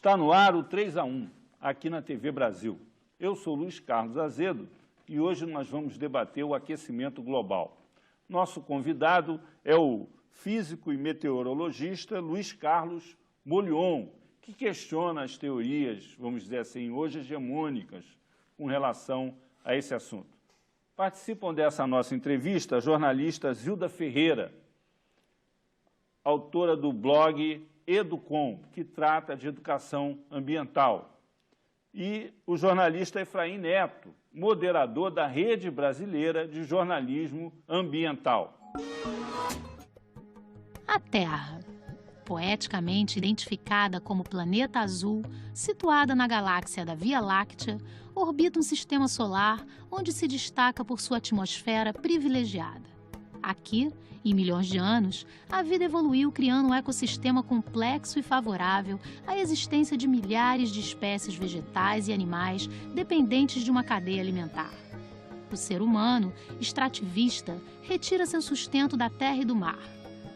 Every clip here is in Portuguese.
Está no ar o 3-1, aqui na TV Brasil. Eu sou Luiz Carlos Azedo e hoje nós vamos debater o aquecimento global. Nosso convidado é o físico e meteorologista Luiz Carlos Molion, que questiona as teorias, vamos dizer assim, hoje hegemônicas, com relação a esse assunto. Participam dessa nossa entrevista a jornalista Zilda Ferreira, autora do blog Educom, que trata de educação ambiental, e o jornalista Efraim Neto, moderador da Rede Brasileira de Jornalismo Ambiental. A Terra, poeticamente identificada como planeta azul, situada na galáxia da Via Láctea, orbita um sistema solar onde se destaca por sua atmosfera privilegiada. Aqui, em milhões de anos, a vida evoluiu criando um ecossistema complexo e favorável à existência de milhares de espécies vegetais e animais dependentes de uma cadeia alimentar. O ser humano, extrativista, retira seu sustento da terra e do mar.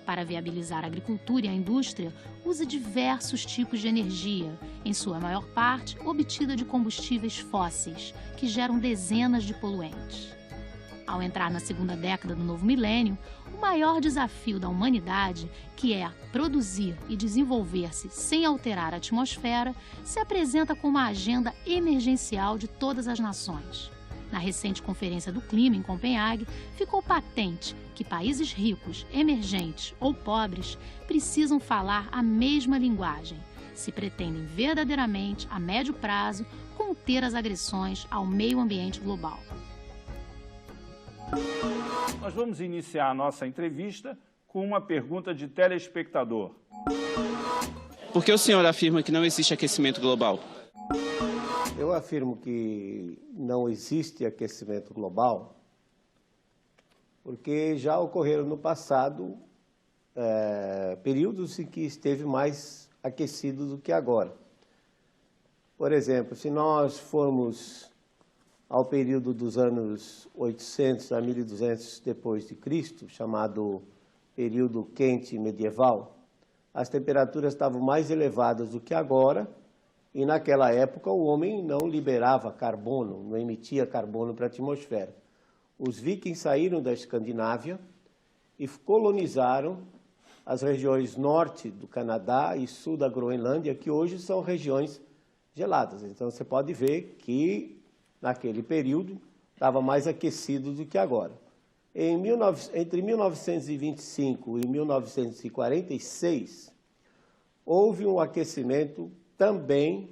Para viabilizar a agricultura e a indústria, usa diversos tipos de energia, em sua maior parte obtida de combustíveis fósseis, que geram dezenas de poluentes. Ao entrar na segunda década do novo milênio, o maior desafio da humanidade, que é produzir e desenvolver-se sem alterar a atmosfera, se apresenta como uma agenda emergencial de todas as nações. Na recente Conferência do Clima, em Copenhague, ficou patente que países ricos, emergentes ou pobres precisam falar a mesma linguagem, se pretendem verdadeiramente, a médio prazo, conter as agressões ao meio ambiente global. Nós vamos iniciar a nossa entrevista com uma pergunta de telespectador. Por que o senhor afirma que não existe aquecimento global? Eu afirmo que não existe aquecimento global porque já ocorreram no passado períodos em que esteve mais aquecido do que agora. Por exemplo, se nós formos ao período dos anos 800 a 1200 depois de Cristo, chamado período quente medieval, as temperaturas estavam mais elevadas do que agora, e naquela época o homem não liberava carbono, não emitia carbono para a atmosfera. Os vikings saíram da Escandinávia e colonizaram as regiões norte do Canadá e sul da Groenlândia, que hoje são regiões geladas. Então você pode ver que naquele período estava mais aquecido do que agora. Entre 1925 e 1946, houve um aquecimento também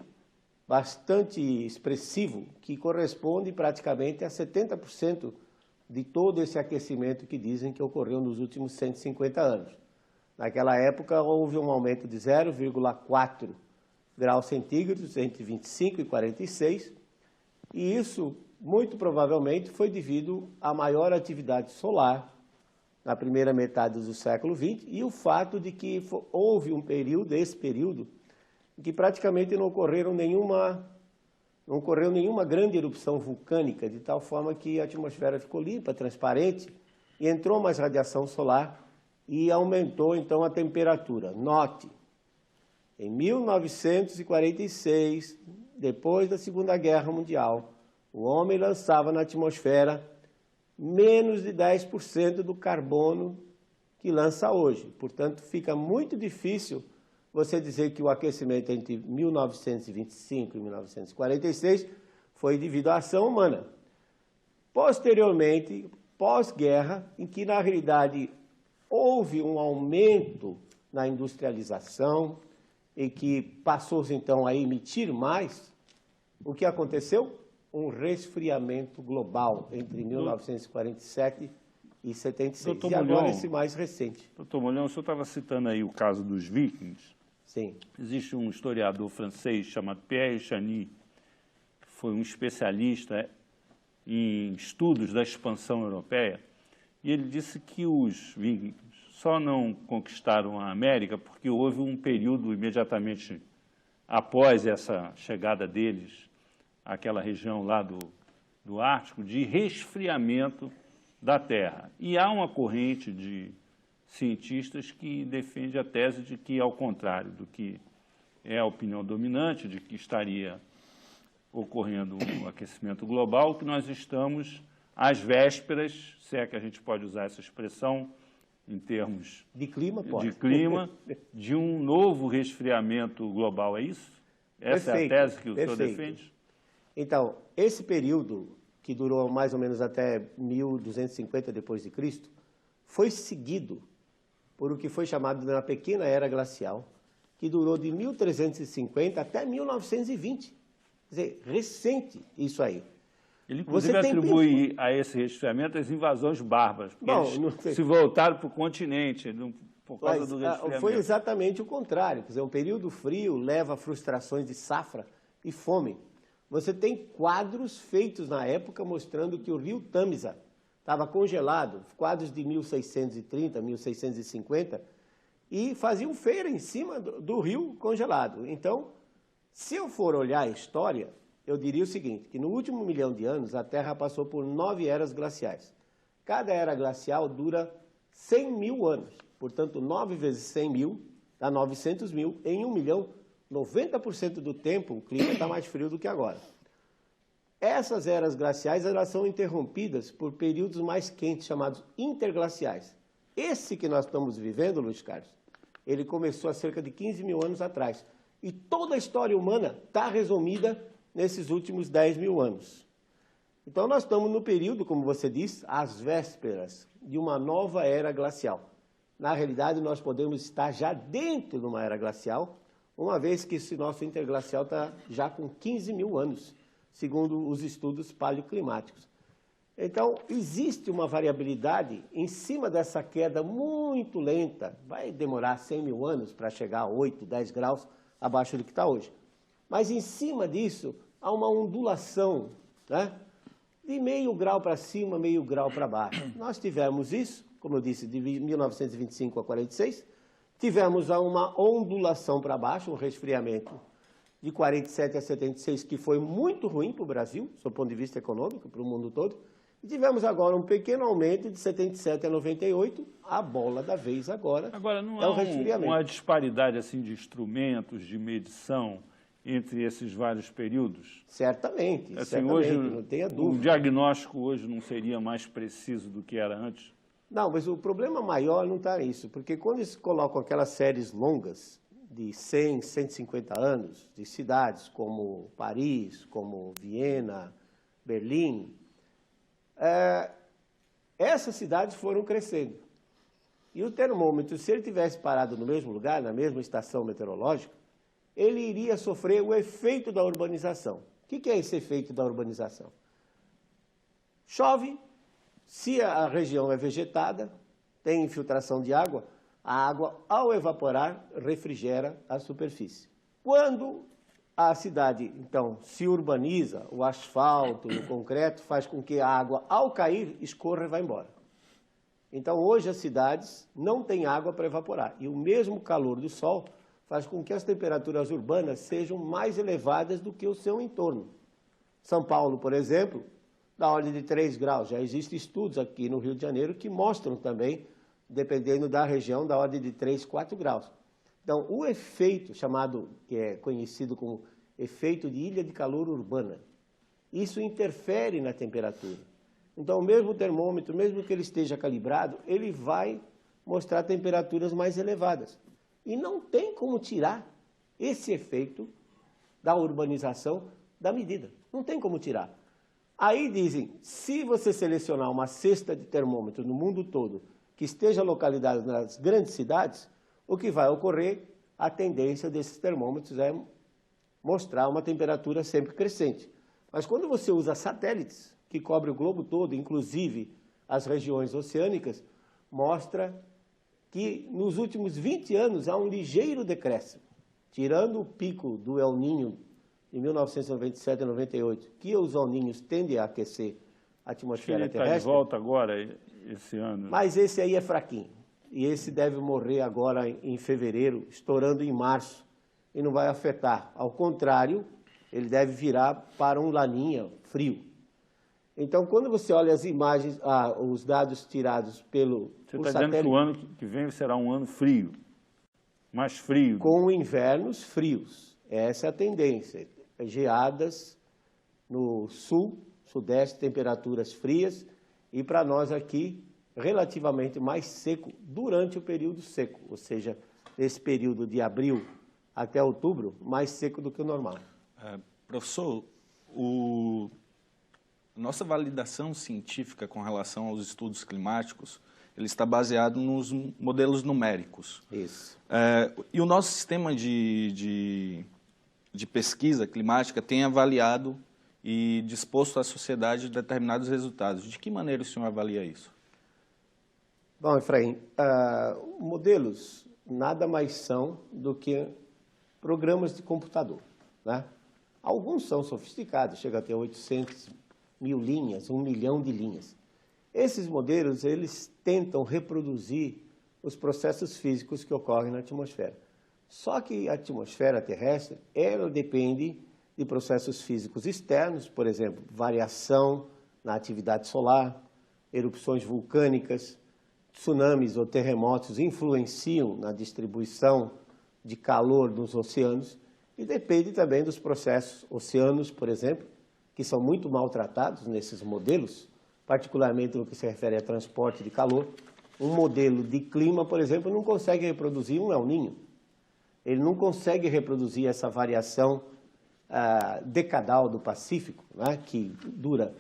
bastante expressivo, que corresponde praticamente a 70% de todo esse aquecimento que dizem que ocorreu nos últimos 150 anos. Naquela época, houve um aumento de 0,4 graus centígrados entre 25 e 46, e isso, muito provavelmente, foi devido à maior atividade solar na primeira metade do século XX e o fato de que houve um período, esse período, em que praticamente não ocorreu nenhuma grande erupção vulcânica, de tal forma que a atmosfera ficou limpa, transparente, e entrou mais radiação solar e aumentou, então, a temperatura. Note, em 1946, depois da Segunda Guerra Mundial, o homem lançava na atmosfera menos de 10% do carbono que lança hoje. Portanto, fica muito difícil você dizer que o aquecimento entre 1925 e 1946 foi devido à ação humana. Posteriormente, pós-guerra, em que na realidade houve um aumento na industrialização e que passou-se então a emitir mais, o que aconteceu? Um resfriamento global entre 1947 e 76. Dr. E agora Molion, esse mais recente. Doutor Molion, o senhor estava citando aí o caso dos vikings. Sim. Existe um historiador francês chamado Pierre Chani, que foi um especialista em estudos da expansão europeia, e ele disse que os vikings só não conquistaram a América porque houve um período imediatamente após essa chegada deles àquela região lá do Ártico, de resfriamento da Terra. E há uma corrente de cientistas que defende a tese de que, ao contrário do que é a opinião dominante de que estaria ocorrendo um aquecimento global, que nós estamos às vésperas, se é que a gente pode usar essa expressão, em termos de clima, pode. De clima, de um novo resfriamento global, é isso? Essa Perfeito, é a tese que o perfeito. senhor defende? Então, esse período, que durou mais ou menos até 1250 depois de Cristo, foi seguido por o que foi chamado de uma pequena era glacial, que durou de 1350 até 1920. Quer dizer, recente isso aí. Ele, inclusive, atribui a esse resfriamento as invasões bárbaras, porque eles se voltaram para o continente por causa do resfriamento. Foi exatamente o contrário. Quer dizer, um período frio leva a frustrações de safra e fome. Você tem quadros feitos na época mostrando que o rio Tâmisa estava congelado, quadros de 1630, 1650, e faziam feira em cima do rio congelado. Então, se eu for olhar a história, eu diria o seguinte, que no último 1 milhão de anos, a Terra passou por 9 eras glaciais. Cada era glacial dura 100 mil anos. Portanto, 9 vezes 100 mil dá 900 mil. Em 1 milhão, 90% do tempo, o clima está mais frio do que agora. Essas eras glaciais, elas são interrompidas por períodos mais quentes, chamados interglaciais. Esse que nós estamos vivendo, Luiz Carlos, ele começou há cerca de 15 mil anos atrás. E toda a história humana está resumida nesses últimos 10 mil anos. Então, nós estamos no período, como você disse, às vésperas de uma nova era glacial. Na realidade, nós podemos estar já dentro de uma era glacial, uma vez que esse nosso interglacial está já com 15 mil anos, segundo os estudos paleoclimáticos. Então, existe uma variabilidade em cima dessa queda muito lenta. Vai demorar 100 mil anos para chegar a 8, 10 graus abaixo do que está hoje. Mas, em cima disso, há uma ondulação, né? De meio grau para cima, meio grau para baixo. Nós tivemos isso, como eu disse, de 1925 a 46, tivemos uma ondulação para baixo, um resfriamento de 47 a 76, que foi muito ruim para o Brasil, do ponto de vista econômico, para o mundo todo, e tivemos agora um pequeno aumento de 77 a 98, a bola da vez agora não é o resfriamento. Uma disparidade assim, de instrumentos de medição entre esses vários períodos? Certamente, assim, certamente, hoje, não tenha dúvida. O diagnóstico hoje não seria mais preciso do que era antes? Não, mas o problema maior não está nisso, porque quando eles colocam aquelas séries longas, de 100, 150 anos, de cidades como Paris, como Viena, Berlim, essas cidades foram crescendo. E o termômetro, se ele tivesse parado no mesmo lugar, na mesma estação meteorológica, ele iria sofrer o efeito da urbanização. O que é esse efeito da urbanização? Chove, se a região é vegetada, tem infiltração de água, a água, ao evaporar, refrigera a superfície. Quando a cidade, então, se urbaniza, o asfalto, o concreto, faz com que a água, ao cair, escorra e vá embora. Então, hoje, as cidades não têm água para evaporar. E o mesmo calor do sol faz com que as temperaturas urbanas sejam mais elevadas do que o seu entorno. São Paulo, por exemplo, da ordem de 3 graus. Já existem estudos aqui no Rio de Janeiro que mostram também, dependendo da região, da ordem de 3, 4 graus. Então, o efeito chamado, que é conhecido como efeito de ilha de calor urbana, isso interfere na temperatura. Então, o mesmo termômetro, mesmo que ele esteja calibrado, ele vai mostrar temperaturas mais elevadas. E não tem como tirar esse efeito da urbanização da medida. Não tem como tirar. Aí dizem, se você selecionar uma cesta de termômetros no mundo todo que esteja localizada nas grandes cidades, o que vai ocorrer, a tendência desses termômetros é mostrar uma temperatura sempre crescente. Mas quando você usa satélites, que cobrem o globo todo, inclusive as regiões oceânicas, mostra que nos últimos 20 anos há um ligeiro decréscimo, tirando o pico do El Niño de 1997 a 98, que os El Niños tendem a aquecer a atmosfera terrestre. Está de volta agora, esse ano. Mas esse aí é fraquinho, e esse deve morrer agora em fevereiro, estourando em março, e não vai afetar. Ao contrário, ele deve virar para um laninha frio. Então, quando você olha as imagens, os dados tirados por Você está dizendo que o ano que vem será um ano frio, Mais frio. Com invernos frios. Essa é a tendência. Geadas no sul, sudeste, temperaturas frias, e para nós aqui, relativamente mais seco durante o período seco, ou seja, esse período de abril até outubro, mais seco do que o normal. Professor, nossa validação científica com relação aos estudos climáticos, ele está baseado nos modelos numéricos. Isso. E o nosso sistema de pesquisa climática tem avaliado e disposto à sociedade determinados resultados. De que maneira o senhor avalia isso? Bom, Efraim, modelos nada mais são do que programas de computador, né? Alguns são sofisticados, chega a ter 800.000 linhas, 1 milhão de linhas. Esses modelos, eles tentam reproduzir os processos físicos que ocorrem na atmosfera. Só que a atmosfera terrestre, ela depende de processos físicos externos, por exemplo, variação na atividade solar, erupções vulcânicas, tsunamis ou terremotos influenciam na distribuição de calor nos oceanos e depende também dos processos oceanos, por exemplo, que são muito maltratados nesses modelos, particularmente no que se refere a transporte de calor. Um modelo de clima, por exemplo, não consegue reproduzir um El Niño. Ele não consegue reproduzir essa variação decadal do Pacífico, né, que dura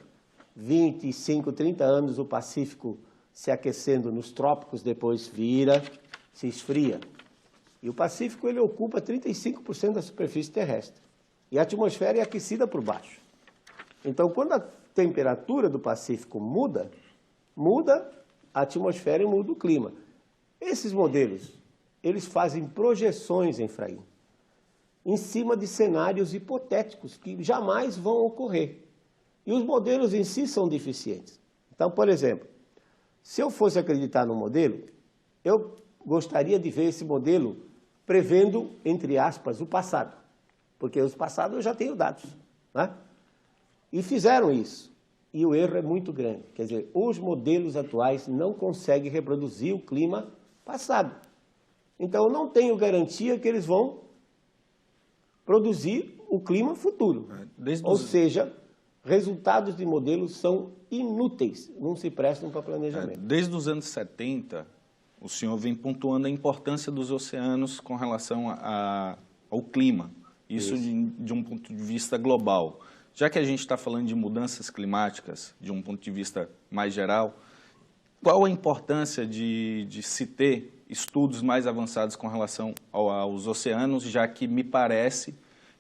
25, 30 anos o Pacífico se aquecendo nos trópicos, depois vira, se esfria. E o Pacífico ele ocupa 35% da superfície terrestre. E a atmosfera é aquecida por baixo. Então, quando a temperatura do Pacífico muda a atmosfera e muda o clima. Esses modelos, eles fazem projeções, Efraim, em cima de cenários hipotéticos que jamais vão ocorrer. E os modelos em si são deficientes. Então, por exemplo, se eu fosse acreditar no modelo, eu gostaria de ver esse modelo prevendo, entre aspas, o passado. Porque os passados eu já tenho dados, né? E fizeram isso. E o erro é muito grande. Quer dizer, os modelos atuais não conseguem reproduzir o clima passado. Então, eu não tenho garantia que eles vão produzir o clima futuro. Ou seja, resultados de modelos são inúteis, não se prestam para planejamento. Desde os anos 70, o senhor vem pontuando a importância dos oceanos com relação ao clima. Isso de um ponto de vista global. Já que a gente está falando de mudanças climáticas, de um ponto de vista mais geral, qual a importância de se ter estudos mais avançados com relação aos oceanos, já que me parece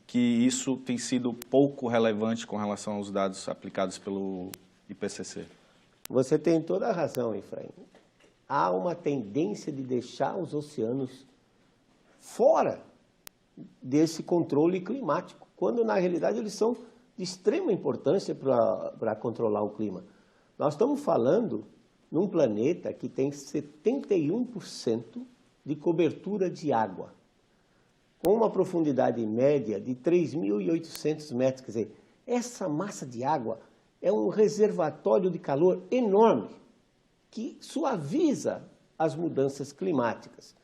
que isso tem sido pouco relevante com relação aos dados aplicados pelo IPCC? Você tem toda a razão, Efraim. Há uma tendência de deixar os oceanos fora desse controle climático, quando na realidade eles são de extrema importância para controlar o clima. Nós estamos falando num planeta que tem 71% de cobertura de água, com uma profundidade média de 3.800 metros. Quer dizer, essa massa de água é um reservatório de calor enorme, que suaviza as mudanças climáticas.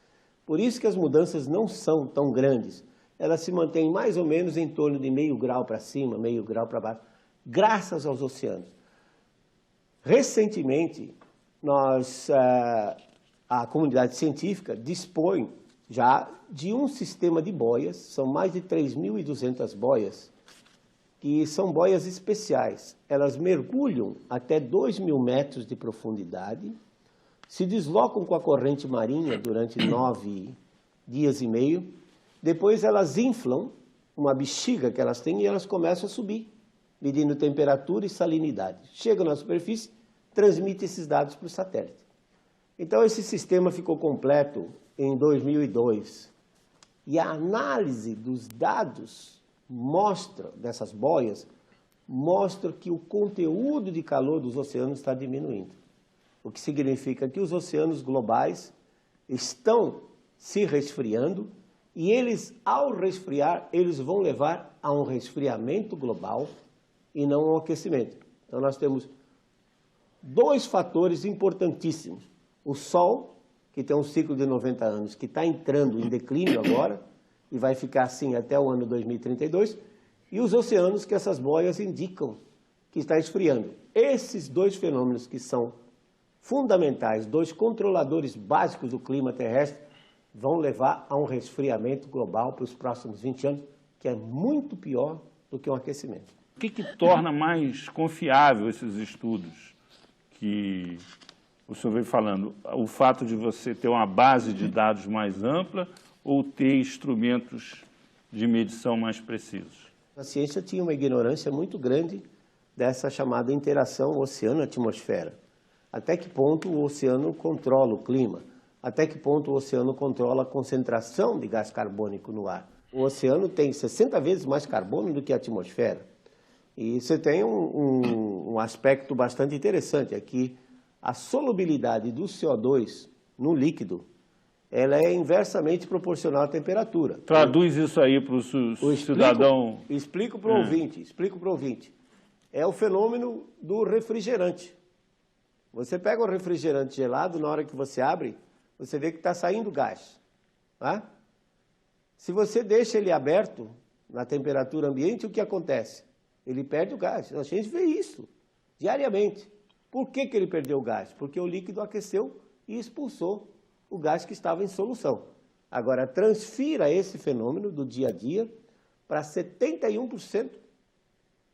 Por isso que as mudanças não são tão grandes. Elas se mantêm mais ou menos em torno de 0,5 grau para cima, 0,5 grau para baixo, graças aos oceanos. Recentemente, a comunidade científica dispõe já de um sistema de boias, são mais de 3.200 boias, que são boias especiais. Elas mergulham até 2.000 metros de profundidade, se deslocam com a corrente marinha durante 9 dias e meio, depois elas inflam uma bexiga que elas têm e elas começam a subir, medindo temperatura e salinidade. Chegam na superfície, transmite esses dados para o satélite. Então, esse sistema ficou completo em 2002. E a análise dos dados dessas boias, mostra que o conteúdo de calor dos oceanos está diminuindo. O que significa que os oceanos globais estão se resfriando e eles, ao resfriar, eles vão levar a um resfriamento global e não a um aquecimento. Então, nós temos dois fatores importantíssimos: o Sol que tem um ciclo de 90 anos, que está entrando em declínio agora, e vai ficar assim até o ano 2032, e os oceanos que essas boias indicam que está esfriando. Esses dois fenômenos que são fundamentais, dois controladores básicos do clima terrestre, vão levar a um resfriamento global para os próximos 20 anos, que é muito pior do que um aquecimento. O que torna mais confiável esses estudos que o senhor veio falando? O fato de você ter uma base de dados mais ampla ou ter instrumentos de medição mais precisos? A ciência tinha uma ignorância muito grande dessa chamada interação oceano-atmosfera. Até que ponto o oceano controla o clima? Até que ponto o oceano controla a concentração de gás carbônico no ar? O oceano tem 60 vezes mais carbono do que a atmosfera. E você tem um aspecto bastante interessante aqui. A solubilidade do CO2 no líquido, ela é inversamente proporcional à temperatura. Traduz isso aí para o cidadão. Explico para o ouvinte. É o fenômeno do refrigerante. Você pega um refrigerante gelado, na hora que você abre, você vê que está saindo gás. Tá? Se você deixa ele aberto na temperatura ambiente, o que acontece? Ele perde o gás. A gente vê isso diariamente. Por que ele perdeu o gás? Porque o líquido aqueceu e expulsou o gás que estava em solução. Agora, transfira esse fenômeno do dia a dia para 71%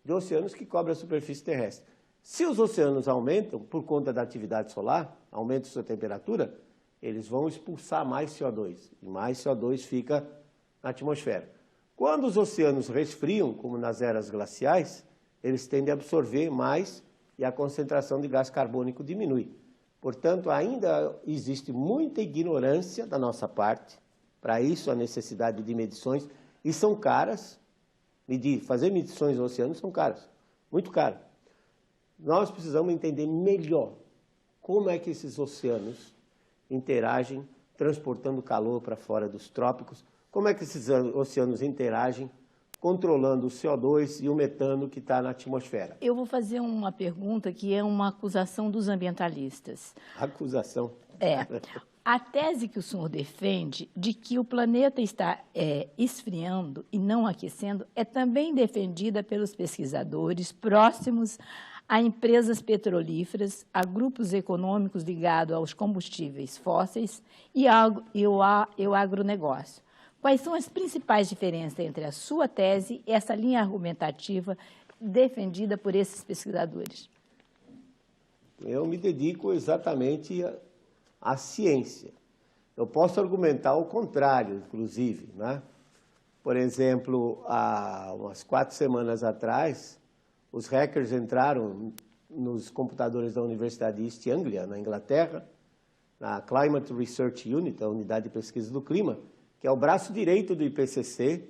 de oceanos que cobrem a superfície terrestre. Se os oceanos aumentam por conta da atividade solar, aumenta sua temperatura, eles vão expulsar mais CO2. E mais CO2 fica na atmosfera. Quando os oceanos resfriam, como nas eras glaciais, eles tendem a absorver mais e a concentração de gás carbônico diminui. Portanto, ainda existe muita ignorância da nossa parte. Para isso, a necessidade de medições, e são caras. Fazer medições no oceano são caras, muito caras. Nós precisamos entender melhor como é que esses oceanos interagem, transportando calor para fora dos trópicos, como é que esses oceanos interagem, controlando o CO2 e o metano que está na atmosfera. Eu vou fazer uma pergunta que é uma acusação dos ambientalistas. Acusação? É. A tese que o senhor defende de que o planeta está esfriando e não aquecendo é também defendida pelos pesquisadores próximos a empresas petrolíferas, a grupos econômicos ligados aos combustíveis fósseis e ao agronegócio. Quais são as principais diferenças entre a sua tese e essa linha argumentativa defendida por esses pesquisadores? Eu me dedico exatamente à ciência. Eu posso argumentar o contrário, inclusive, né? Por exemplo, há umas 4 semanas atrás, os hackers entraram nos computadores da Universidade de East Anglia, na Inglaterra, na Climate Research Unit, a unidade de pesquisa do clima, que é o braço direito do IPCC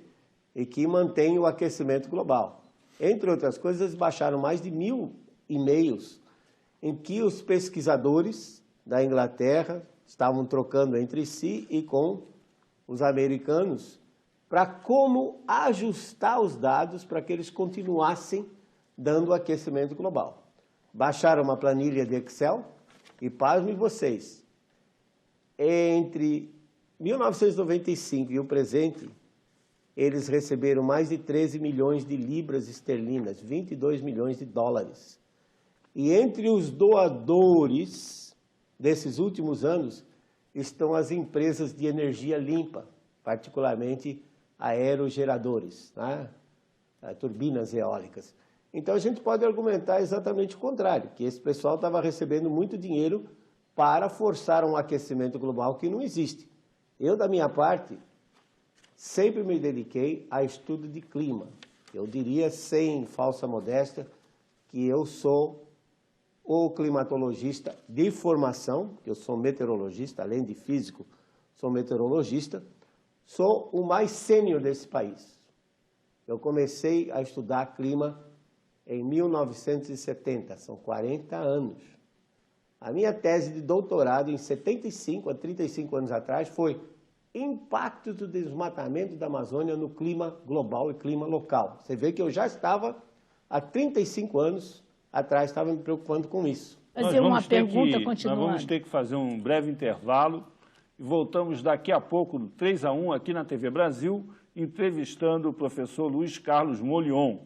e que mantém o aquecimento global. Entre outras coisas, eles baixaram mais de 1000 e-mails em que os pesquisadores da Inglaterra estavam trocando entre si e com os americanos para como ajustar os dados para que eles continuassem dando aquecimento global. Baixaram uma planilha de Excel e, pasmem vocês, entre 1995 e o presente, eles receberam mais de 13 milhões de libras esterlinas, 22 milhões de dólares. E entre os doadores desses últimos anos estão as empresas de energia limpa, particularmente aerogeradores, né? Turbinas eólicas. Então, a gente pode argumentar exatamente o contrário, que esse pessoal estava recebendo muito dinheiro para forçar um aquecimento global que não existe. Eu, da minha parte, sempre me dediquei a estudo de clima. Eu diria, sem falsa modéstia, que eu sou o climatologista de formação, que eu sou meteorologista, além de físico, sou meteorologista, sou o mais sênior desse país. Eu comecei a estudar clima em 1970, são 40 anos. A minha tese de doutorado, em 75 a 35 anos atrás, foi Impacto do desmatamento da Amazônia no clima global e clima local. Você vê que eu já estava, há 35 anos atrás, estava me preocupando com isso. Fazer uma pergunta, continuando. Nós vamos ter que fazer um breve intervalo e voltamos daqui a pouco, no 3-1, aqui na TV Brasil, entrevistando o professor Luiz Carlos Molion.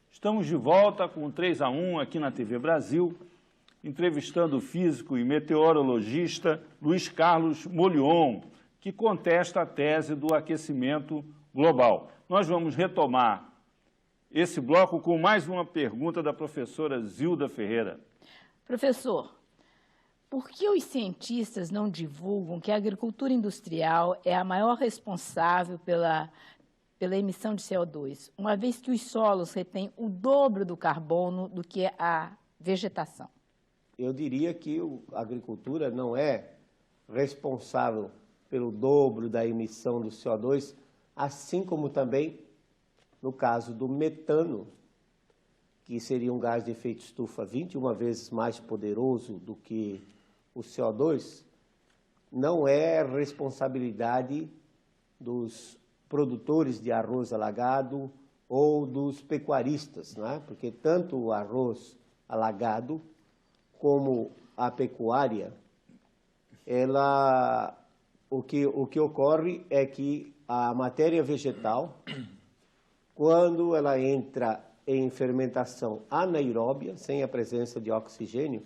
Estamos de volta com o 3-1 aqui na TV Brasil, entrevistando o físico e meteorologista Luiz Carlos Molion, que contesta a tese do aquecimento global. Nós vamos retomar esse bloco com mais uma pergunta da professora Zilda Ferreira. Professor, por que os cientistas não divulgam que a agricultura industrial é a maior responsável pela emissão de CO2, uma vez que os solos retêm o dobro do carbono do que a vegetação? Eu diria que a agricultura não é responsável pelo dobro da emissão do CO2, assim como também no caso do metano, que seria um gás de efeito estufa 21 vezes mais poderoso do que o CO2, não é responsabilidade dos produtores de arroz alagado ou dos pecuaristas, né? Porque tanto o arroz alagado como a pecuária, o que ocorre é que a matéria vegetal, quando ela entra em fermentação anaeróbia, sem a presença de oxigênio,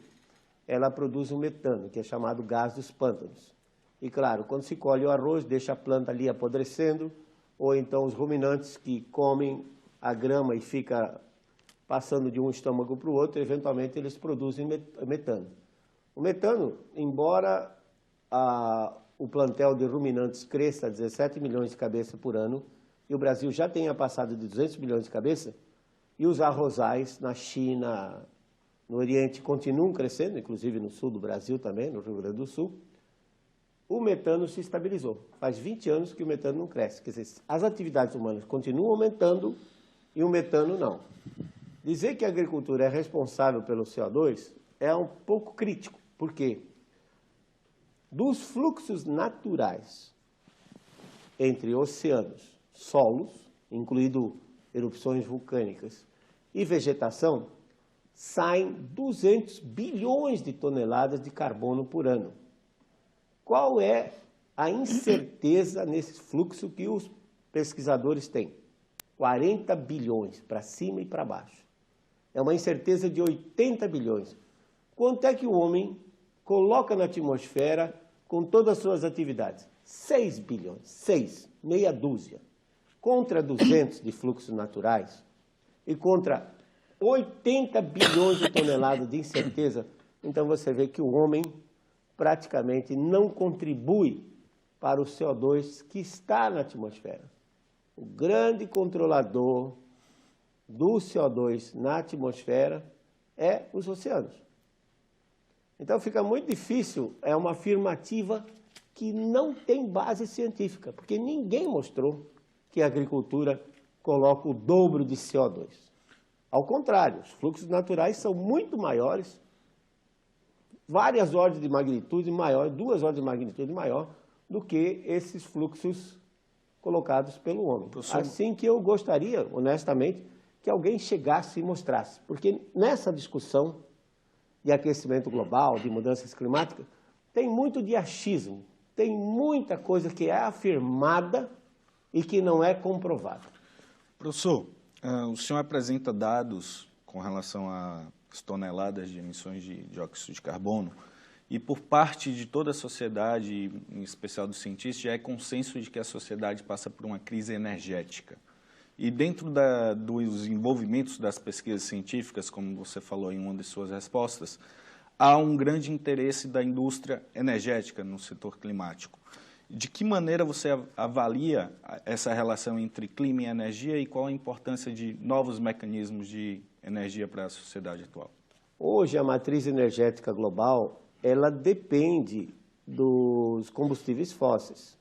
ela produz um metano, que é chamado gás dos pântanos. E, claro, quando se colhe o arroz, deixa a planta ali apodrecendo, ou então os ruminantes que comem a grama e fica passando de um estômago para o outro, eventualmente eles produzem metano. O metano, embora o plantel de ruminantes cresça a 17 milhões de cabeças por ano, e o Brasil já tenha passado de 200 milhões de cabeças, e os arrozais na China, no Oriente, continuam crescendo, inclusive no sul do Brasil também, no Rio Grande do Sul, o metano se estabilizou. Faz 20 anos que o metano não cresce. Quer dizer, as atividades humanas continuam aumentando e o metano não. Dizer que a agricultura é responsável pelo CO2 é um pouco crítico. Por quê? Dos fluxos naturais entre oceanos, solos, incluindo erupções vulcânicas, e vegetação, saem 200 bilhões de toneladas de carbono por ano. Qual é a incerteza nesse fluxo que os pesquisadores têm? 40 bilhões, para cima e para baixo. É uma incerteza de 80 bilhões. Quanto é que o homem coloca na atmosfera com todas as suas atividades? 6 bilhões, 6, meia dúzia. Contra 200 de fluxos naturais e contra 80 bilhões de toneladas de incerteza, então você vê que o homem praticamente não contribui para o CO2 que está na atmosfera. O grande controlador do CO2 na atmosfera é os oceanos. Então fica muito difícil, é uma afirmativa que não tem base científica, porque ninguém mostrou que a agricultura coloca o dobro de CO2. Ao contrário, os fluxos naturais são muito maiores, várias ordens de magnitude maior, 2 ordens de magnitude maior do que esses fluxos colocados pelo homem. Professor... Assim que eu gostaria, honestamente, que alguém chegasse e mostrasse. Porque nessa discussão de aquecimento global, de mudanças climáticas, tem muito de achismo, tem muita coisa que é afirmada e que não é comprovada. Professor, o senhor apresenta dados com relação às toneladas de emissões de dióxido de carbono e por parte de toda a sociedade, em especial dos cientistas, já é consenso de que a sociedade passa por uma crise energética. E dentro dos envolvimentos das pesquisas científicas, como você falou em uma de suas respostas, há um grande interesse da indústria energética no setor climático. De que maneira você avalia essa relação entre clima e energia e qual a importância de novos mecanismos de energia para a sociedade atual? Hoje, a matriz energética global, ela depende dos combustíveis fósseis,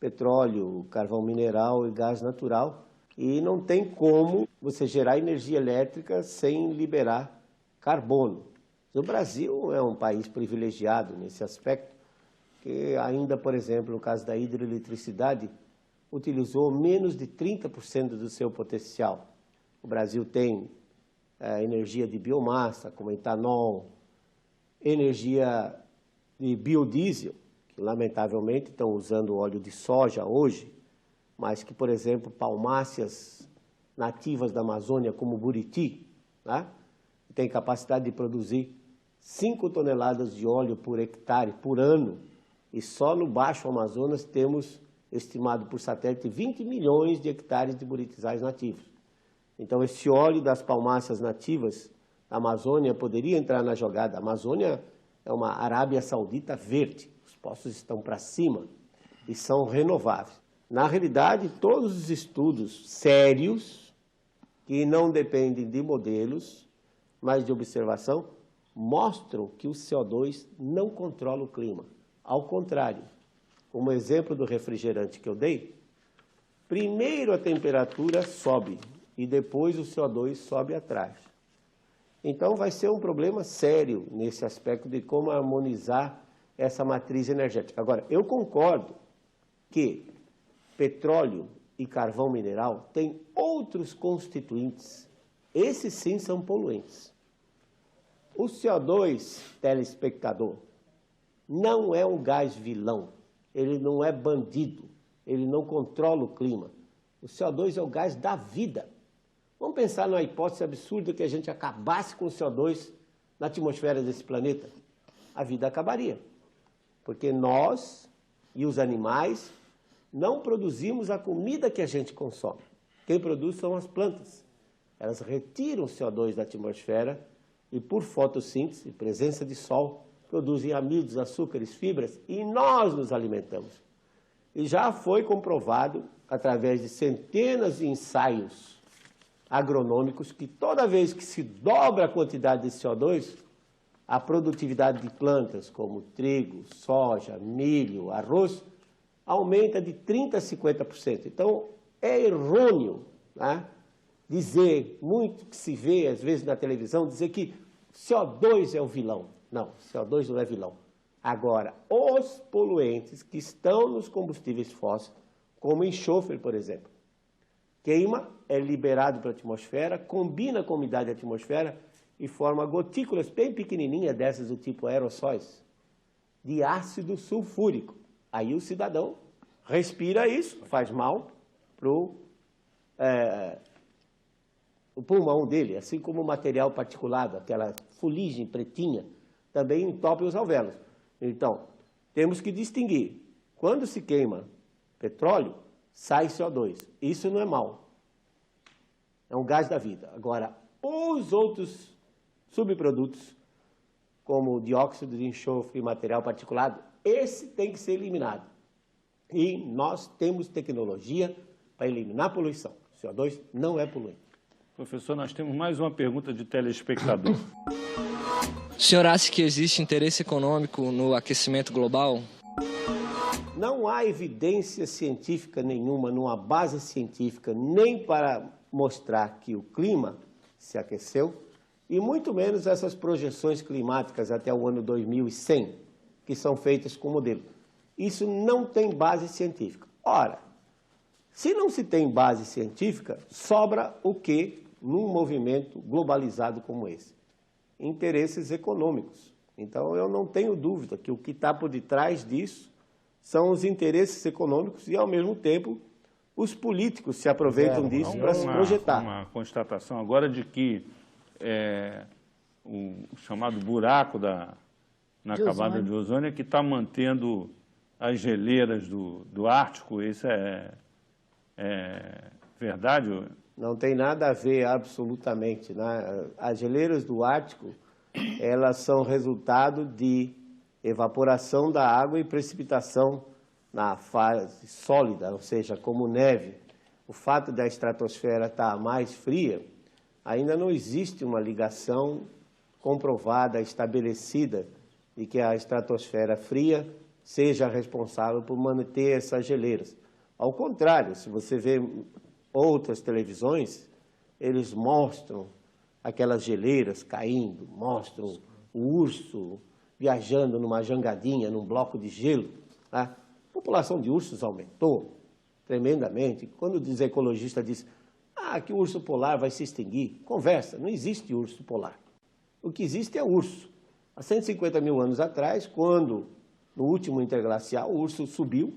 petróleo, carvão mineral e gás natural, e não tem como você gerar energia elétrica sem liberar carbono. O Brasil é um país privilegiado nesse aspecto, que ainda, por exemplo, no caso da hidroeletricidade, utilizou menos de 30% do seu potencial. O Brasil tem energia de biomassa, como etanol, energia de biodiesel, que lamentavelmente estão usando óleo de soja hoje, mas que, por exemplo, palmáceas nativas da Amazônia, como Buriti, né, tem capacidade de produzir 5 toneladas de óleo por hectare por ano, e só no Baixo Amazonas temos, estimado por satélite, 20 milhões de hectares de buritizais nativos. Então, esse óleo das palmáceas nativas da Amazônia poderia entrar na jogada. A Amazônia é uma Arábia Saudita verde, os poços estão para cima e são renováveis. Na realidade, todos os estudos sérios, que não dependem de modelos, mas de observação, mostram que o CO2 não controla o clima. Ao contrário, como exemplo do refrigerante que eu dei, primeiro a temperatura sobe e depois o CO2 sobe atrás. Então vai ser um problema sério nesse aspecto de como harmonizar essa matriz energética. Agora, eu concordo que petróleo e carvão mineral têm outros constituintes. Esses sim são poluentes. O CO2, telespectador, não é um gás vilão, ele não é bandido, ele não controla o clima. O CO2 é o gás da vida. Vamos pensar numa hipótese absurda que a gente acabasse com o CO2 na atmosfera desse planeta. A vida acabaria, porque nós e os animais não produzimos a comida que a gente consome. Quem produz são as plantas. Elas retiram o CO2 da atmosfera e, por fotossíntese, presença de sol, produzem amidos, açúcares, fibras e nós nos alimentamos. E já foi comprovado, através de centenas de ensaios agronômicos, que toda vez que se dobra a quantidade de CO2, a produtividade de plantas como trigo, soja, milho, arroz, aumenta de 30% a 50%. Então, é errôneo, né, dizer, muito que se vê às vezes na televisão, dizer que CO2 é o vilão. Não, CO2 não é vilão. Agora, os poluentes que estão nos combustíveis fósseis, como enxofre, por exemplo, queima, é liberado para a atmosfera, combina com a umidade da atmosfera e forma gotículas bem pequenininhas, dessas do tipo aerossóis, de ácido sulfúrico. Aí o cidadão respira isso, faz mal para o pulmão dele, assim como o material particulado, aquela fuligem pretinha, também entope os alvéolos. Então, temos que distinguir. Quando se queima petróleo, sai CO2. Isso não é mal. É um gás da vida. Agora, os outros subprodutos, como o dióxido de enxofre e material particulado, esse tem que ser eliminado. E nós temos tecnologia para eliminar a poluição. O CO2 não é poluente. Professor, nós temos mais uma pergunta de telespectador. O senhor acha que existe interesse econômico no aquecimento global? Não há evidência científica nenhuma, não há base científica, nem para mostrar que o clima se aqueceu, e muito menos essas projeções climáticas até o ano 2100, que são feitas com modelo. Isso não tem base científica. Ora, se não se tem base científica, sobra o quê num movimento globalizado como esse? Interesses econômicos. Então, eu não tenho dúvida que o que está por detrás disso são os interesses econômicos e, ao mesmo tempo, os políticos se aproveitam disso para se projetar. Uma constatação agora de que o chamado buraco na camada de ozônio é que está mantendo as geleiras do Ártico. Isso é verdade? Não tem nada a ver absolutamente, né? As geleiras do Ártico, elas são resultado de evaporação da água e precipitação na fase sólida, ou seja, como neve. O fato da estratosfera estar mais fria, ainda não existe uma ligação comprovada, estabelecida, de que a estratosfera fria seja responsável por manter essas geleiras. Ao contrário, se você vê outras televisões, eles mostram aquelas geleiras caindo, mostram o urso viajando numa jangadinha, num bloco de gelo. Tá? A população de ursos aumentou tremendamente. Quando o ecologista diz que o urso polar vai se extinguir, conversa, não existe urso polar. O que existe é urso. Há 150 mil anos atrás, quando, no último interglacial, o urso subiu,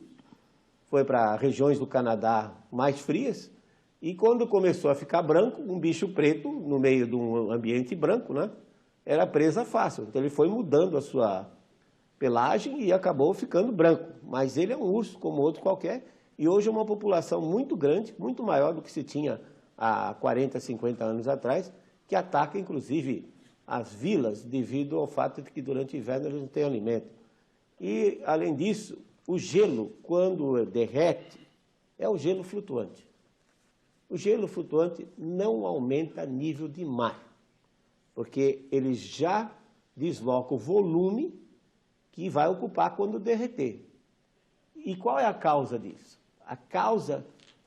foi para regiões do Canadá mais frias, e quando começou a ficar branco, um bicho preto, no meio de um ambiente branco, né, era presa fácil. Então ele foi mudando a sua pelagem e acabou ficando branco. Mas ele é um urso como outro qualquer, e hoje é uma população muito grande, muito maior do que se tinha há 40, 50 anos atrás, que ataca inclusive as vilas devido ao fato de que durante o inverno eles não têm alimento. E, além disso, o gelo, quando derrete, é o gelo flutuante. O gelo flutuante não aumenta nível de mar, porque ele já desloca o volume que vai ocupar quando derreter. E qual é a causa disso? A causa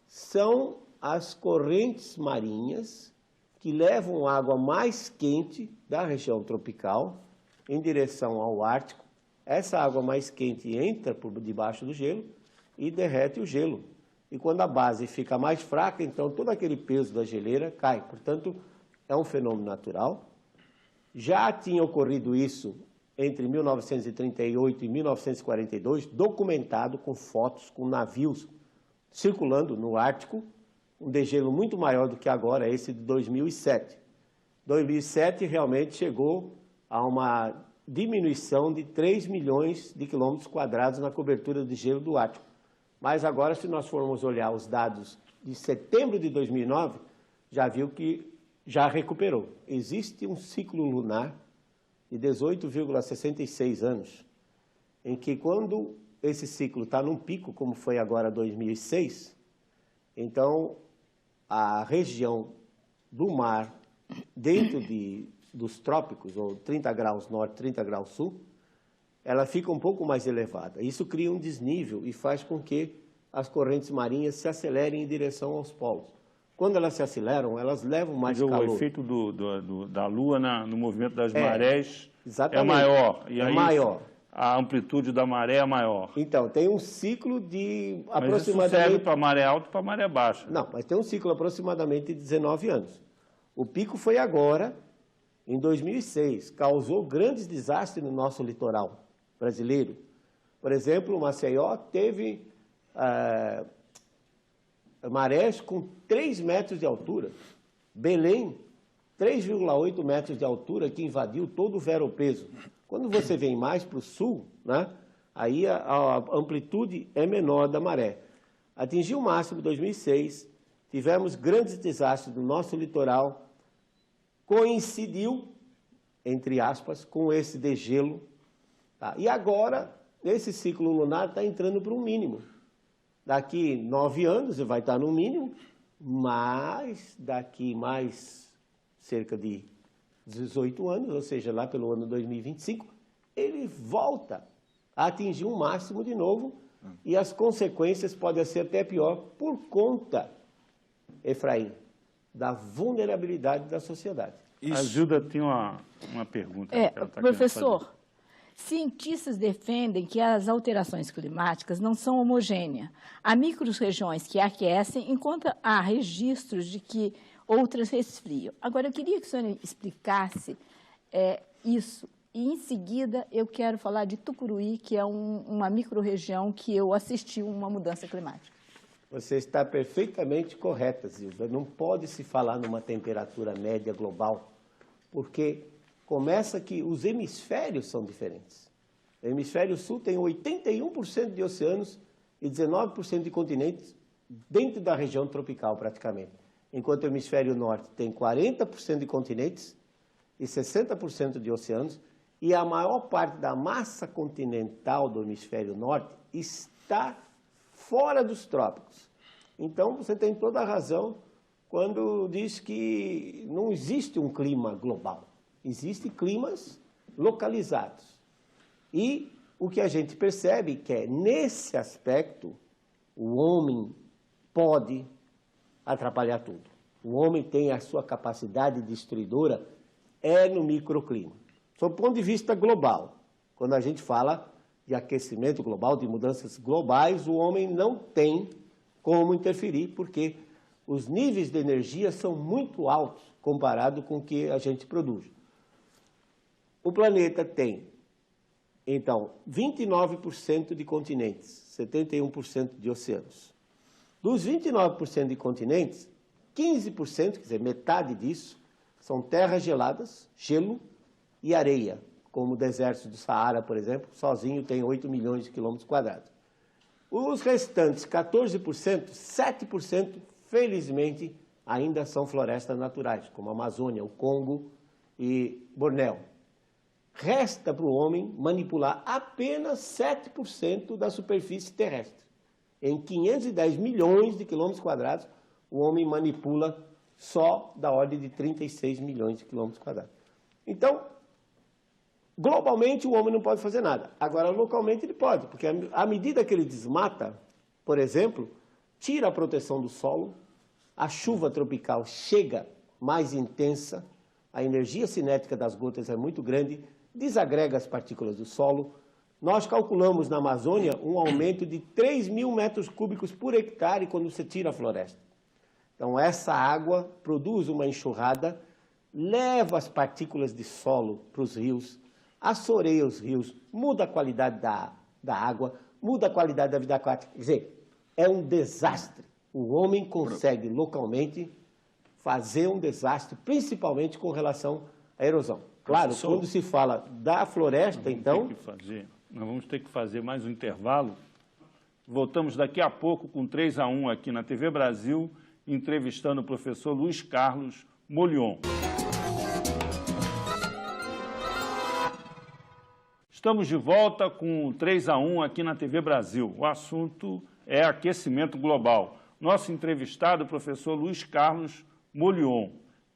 são as correntes marinhas que levam água mais quente da região tropical em direção ao Ártico. Essa água mais quente entra por debaixo do gelo e derrete o gelo. E quando a base fica mais fraca, então todo aquele peso da geleira cai. Portanto, é um fenômeno natural. Já tinha ocorrido isso entre 1938 e 1942, documentado com fotos, com navios circulando no Ártico, um degelo muito maior do que agora, esse de 2007. 2007 realmente chegou a uma diminuição de 3 milhões de quilômetros quadrados na cobertura de gelo do Ártico. Mas agora, se nós formos olhar os dados de setembro de 2009, já viu que já recuperou. Existe um ciclo lunar de 18,66 anos, em que quando esse ciclo está num pico, como foi agora 2006, então a região do mar, dentro dos trópicos, ou 30 graus norte, 30 graus sul, ela fica um pouco mais elevada. Isso cria um desnível e faz com que as correntes marinhas se acelerem em direção aos polos. Quando elas se aceleram, elas levam mais calor. O efeito da Lua no movimento das marés exatamente. É maior. E aí maior. A amplitude da maré é maior. Então, tem um ciclo de mas aproximadamente... isso serve para maré alta e para maré baixa. Não, mas tem um ciclo aproximadamente de 19 anos. O pico foi agora, em 2006, causou grandes desastres no nosso litoral brasileiro. Por exemplo, Maceió teve marés com 3 metros de altura. Belém, 3,8 metros de altura, que invadiu todo o veropeso. Quando você vem mais para o sul, né, aí a amplitude é menor da maré. Atingiu o máximo em 2006, tivemos grandes desastres no nosso litoral, coincidiu, entre aspas, com esse degelo. Tá? E agora, esse ciclo lunar está entrando para um mínimo. Daqui 9 anos ele vai estar no mínimo, mas daqui mais cerca de 18 anos, ou seja, lá pelo ano 2025, ele volta a atingir um máximo de novo e as consequências podem ser até pior por conta, Efraim, da vulnerabilidade da sociedade. Isso. A Gilda tem uma pergunta. Professor, cientistas defendem que as alterações climáticas não são homogêneas. Há micro-regiões que aquecem, enquanto há registros de que outras resfriam. Agora, eu queria que o senhor explicasse isso. E, em seguida, eu quero falar de Tucuruí, que é uma micro-região que eu assisti uma mudança climática. Você está perfeitamente correta, Zilda. Não pode se falar numa temperatura média global, porque começa que os hemisférios são diferentes. O hemisfério sul tem 81% de oceanos e 19% de continentes dentro da região tropical, praticamente. Enquanto o hemisfério norte tem 40% de continentes e 60% de oceanos, e a maior parte da massa continental do hemisfério norte está fora dos trópicos. Então, você tem toda a razão quando diz que não existe um clima global. Existem climas localizados. E o que a gente percebe que é, nesse aspecto, o homem pode atrapalhar tudo. O homem tem a sua capacidade destruidora no microclima. Sob o ponto de vista global, quando a gente fala de aquecimento global, de mudanças globais, o homem não tem como interferir, porque os níveis de energia são muito altos comparado com o que a gente produz. O planeta tem, então, 29% de continentes, 71% de oceanos. Dos 29% de continentes, 15%, quer dizer, metade disso, são terras geladas, gelo e areia, como o deserto do Saara, por exemplo, sozinho tem 8 milhões de quilômetros quadrados. Os restantes 14%, 7%, felizmente, ainda são florestas naturais, como a Amazônia, o Congo e Bornéu. Resta para o homem manipular apenas 7% da superfície terrestre. Em 510 milhões de quilômetros quadrados, o homem manipula só da ordem de 36 milhões de quilômetros quadrados. Então, globalmente, o homem não pode fazer nada. Agora, localmente, ele pode, porque à medida que ele desmata, por exemplo, tira a proteção do solo, a chuva tropical chega mais intensa, a energia cinética das gotas é muito grande, desagrega as partículas do solo. Nós calculamos na Amazônia um aumento de 3.000 metros cúbicos por hectare quando você tira a floresta. Então, essa água produz uma enxurrada, leva as partículas de solo para os rios, assoreia os rios, muda a qualidade da água, muda a qualidade da vida aquática. Quer dizer, é um desastre. O homem consegue localmente fazer um desastre, principalmente com relação à erosão. Claro, professor, quando se fala da floresta, então... Nós vamos ter que fazer mais um intervalo. Voltamos daqui a pouco com 3-1 aqui na TV Brasil, entrevistando o professor Luiz Carlos Molion. Estamos de volta com 3-1 aqui na TV Brasil. O assunto é aquecimento global. Nosso entrevistado, o professor Luiz Carlos Molion.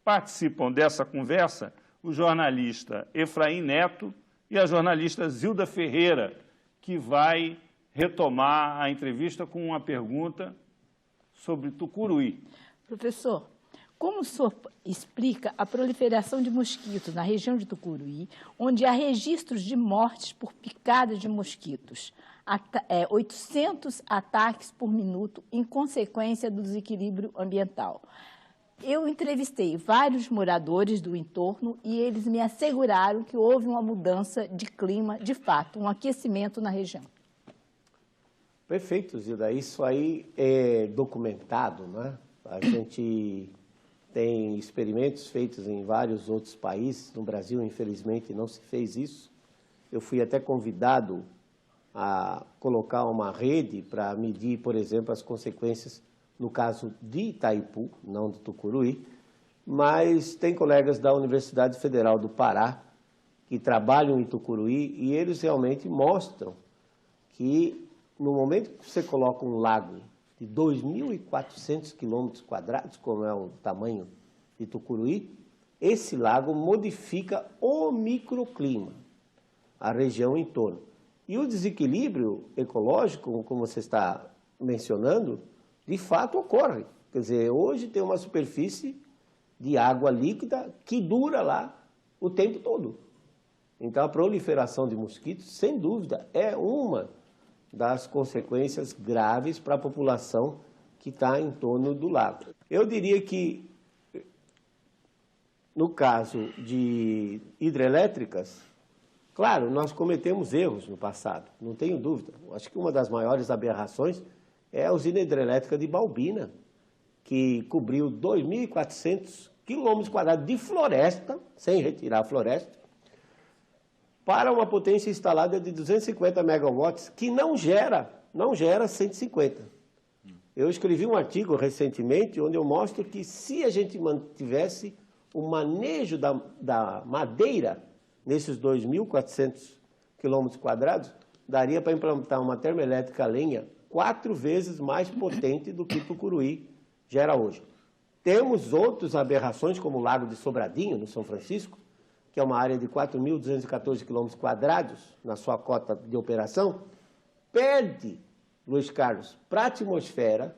Participam dessa conversa o jornalista Efraim Neto e a jornalista Zilda Ferreira, que vai retomar a entrevista com uma pergunta sobre Tucuruí. Professor, como o senhor explica a proliferação de mosquitos na região de Tucuruí, onde há registros de mortes por picada de mosquitos? 800 ataques por minuto em consequência do desequilíbrio ambiental. Eu entrevistei vários moradores do entorno e eles me asseguraram que houve uma mudança de clima, de fato, um aquecimento na região. Perfeito, Zilda. Isso aí é documentado, né? A gente tem experimentos feitos em vários outros países. No Brasil, infelizmente, não se fez isso. Eu fui até convidado a colocar uma rede para medir, por exemplo, as consequências, no caso de Itaipu, não de Tucuruí, mas tem colegas da Universidade Federal do Pará que trabalham em Tucuruí e eles realmente mostram que no momento que você coloca um lago de 2.400 quilômetros quadrados, como é o tamanho de Tucuruí, esse lago modifica o microclima, a região em torno. E o desequilíbrio ecológico, como você está mencionando, de fato ocorre. Quer dizer, hoje tem uma superfície de água líquida que dura lá o tempo todo. Então, a proliferação de mosquitos, sem dúvida, é uma das consequências graves para a população que está em torno do lago. Eu diria que, no caso de hidrelétricas, claro, nós cometemos erros no passado, não tenho dúvida. Acho que uma das maiores aberrações é a usina hidrelétrica de Balbina, que cobriu 2.400 quilômetros quadrados de floresta, sem retirar a floresta, para uma potência instalada de 250 megawatts, que não gera 150. Eu escrevi um artigo recentemente, onde eu mostro que se a gente mantivesse o manejo da madeira nesses 2.400 quilômetros quadrados, daria para implantar uma termoelétrica a lenha 4 vezes mais potente do que Tucuruí gera hoje. Temos outras aberrações, como o Lago de Sobradinho, no São Francisco, que é uma área de 4.214 quilômetros quadrados na sua cota de operação, perde, Luiz Carlos, para a atmosfera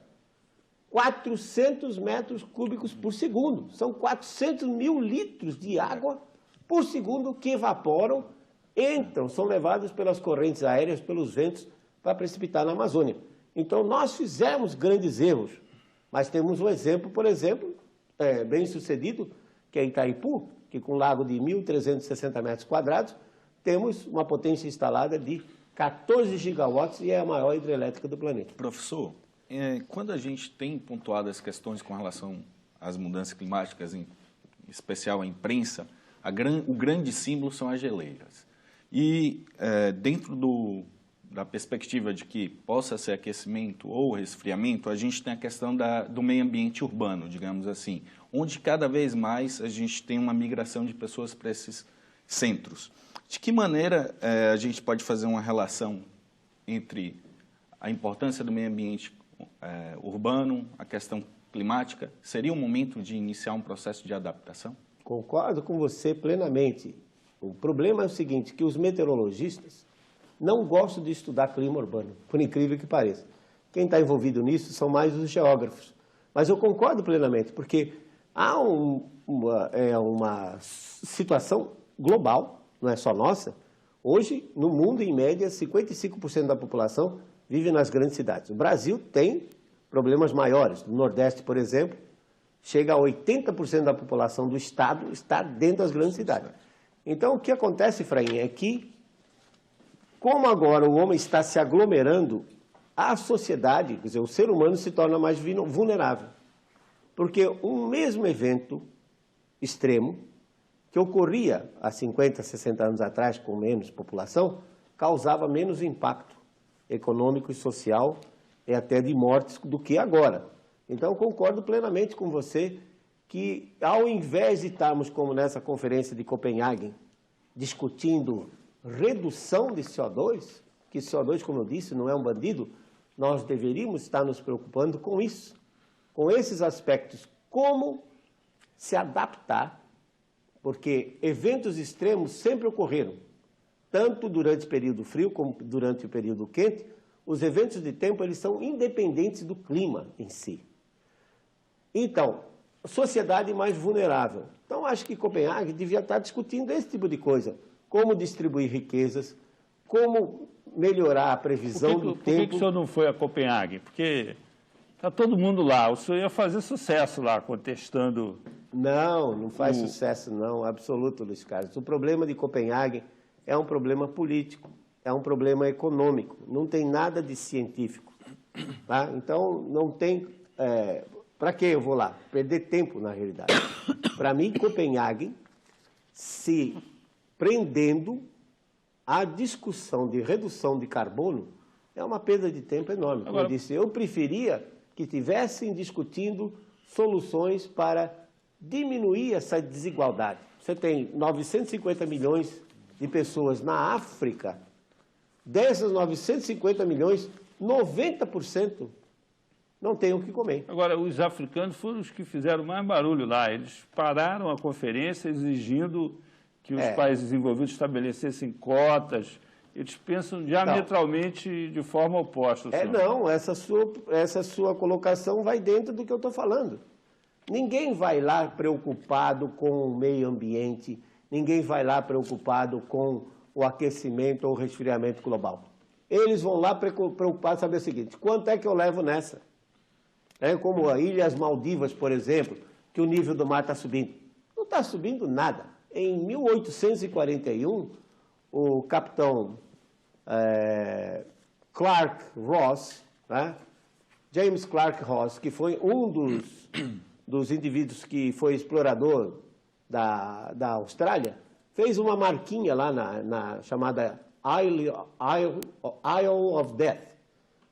400 metros cúbicos por segundo. São 400 mil litros de água por segundo que evaporam, entram, são levados pelas correntes aéreas, pelos ventos, para precipitar na Amazônia. Então, nós fizemos grandes erros, mas temos um exemplo, por exemplo, bem sucedido, que é Itaipu, que com um lago de 1.360 metros quadrados, temos uma potência instalada de 14 gigawatts e é a maior hidrelétrica do planeta. Professor, quando a gente tem pontuado as questões com relação às mudanças climáticas, em especial a imprensa, o grande símbolo são as geleiras. E dentro da perspectiva de que possa ser aquecimento ou resfriamento, a gente tem a questão do meio ambiente urbano, digamos assim, onde cada vez mais a gente tem uma migração de pessoas para esses centros. De que maneira a gente pode fazer uma relação entre a importância do meio ambiente urbano, a questão climática? Seria um momento de iniciar um processo de adaptação? Concordo com você plenamente. O problema é o seguinte, que os meteorologistas não gostam de estudar clima urbano, por incrível que pareça. Quem está envolvido nisso são mais os geógrafos. Mas eu concordo plenamente, porque há uma situação global, não é só nossa. Hoje, no mundo, em média, 55% da população vive nas grandes cidades. O Brasil tem problemas maiores. No Nordeste, por exemplo, chega a 80% da população do estado está dentro das grandes cidades. Então, o que acontece, Efraim, é que, como agora o homem está se aglomerando, a sociedade, quer dizer, o ser humano se torna mais vulnerável. Porque um mesmo evento extremo, que ocorria há 50, 60 anos atrás, com menos população, causava menos impacto econômico e social e até de mortes do que agora. Então, concordo plenamente com você que, ao invés de estarmos, como nessa conferência de Copenhague, discutindo redução de CO2, que CO2, como eu disse, não é um bandido, nós deveríamos estar nos preocupando com isso, com esses aspectos, como se adaptar, porque eventos extremos sempre ocorreram, tanto durante o período frio como durante o período quente. Os eventos de tempo eles são independentes do clima em si. Então, sociedade mais vulnerável. Então, acho que Copenhague devia estar discutindo esse tipo de coisa, como distribuir riquezas, como melhorar a previsão do tempo. Por que o senhor não foi a Copenhague? Porque está todo mundo lá, o senhor ia fazer sucesso lá, contestando... Não faz sucesso não, absoluto, Luiz Carlos. O problema de Copenhague é um problema político, é um problema econômico, não tem nada de científico. Tá? Então, não tem... Para que eu vou lá? Perder tempo, na realidade. Para mim, Copenhague, se prendendo à discussão de redução de carbono, é uma perda de tempo enorme. Como eu disse, eu preferia que tivessem discutindo soluções para diminuir essa desigualdade. Você tem 950 milhões de pessoas na África. Dessas 950 milhões, 90% não tem o que comer. Agora, os africanos foram os que fizeram mais barulho lá. Eles pararam a conferência exigindo que os países desenvolvidos estabelecessem cotas. Eles pensam diametralmente de forma oposta. Não, essa sua colocação vai dentro do que eu estou falando. Ninguém vai lá preocupado com o meio ambiente, ninguém vai lá preocupado com o aquecimento ou o resfriamento global. Eles vão lá preocupados saber o seguinte, quanto é que eu levo nessa? Como as Ilhas Maldivas, por exemplo, que o nível do mar está subindo. Não está subindo nada. Em 1841, o capitão Clark Ross, James Clark Ross, que foi um dos indivíduos que foi explorador da Austrália, fez uma marquinha lá na chamada Isle of Death,